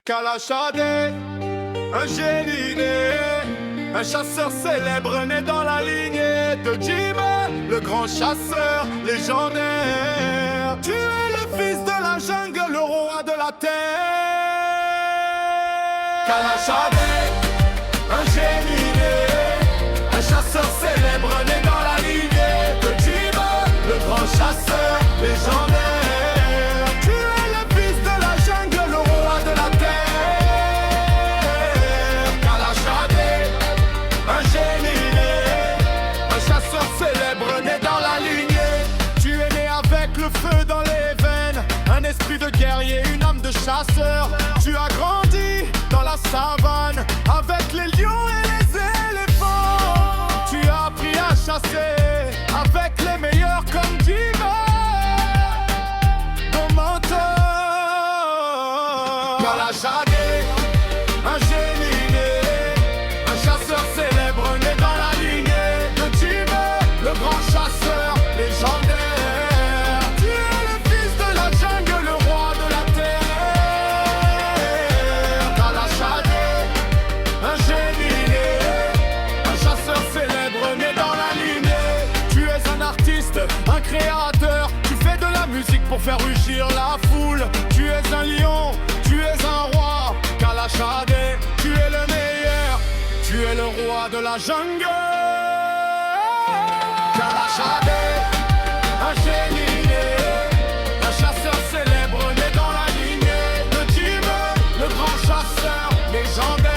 Kalachadé, un génie né, un chasseur célèbre né dans la lignée de Jim, le grand chasseur légendaire. Tu es le fils de la jungle, le roi de la terre. Kalachadé, un génie né, un chasseur célèbre né dans la lignée de Jim, le grand chasseur légendaire. Le feu dans les veines, un esprit de guerrier, une âme de chasseur. Tu as grandi dans la savane avec les lions et les éléphants. Tu as appris à chasser avec les meilleurs comme Diva, ton mentor. Kalachadé, un génie né, un chasseur célèbre né dans la lignée de Diva, le grand chasseur légendaire. Un créateur, tu fais de la musique pour faire rugir la foule. Tu es un lion, tu es un roi. Kalachadé, tu es le meilleur, tu es le roi de la jungle. Kalachadé, un génie né, un chasseur célèbre né dans la lignée de Jim, le grand chasseur légendaire.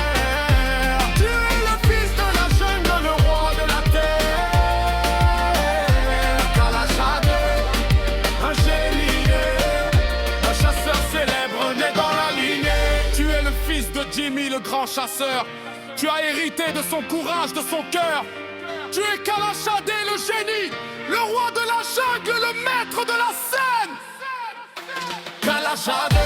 Jimmy le grand chasseur, tu as hérité de son courage, de son cœur. Tu es Kalachadé le génie, le roi de la jungle, le maître de la scène. Kalachadé.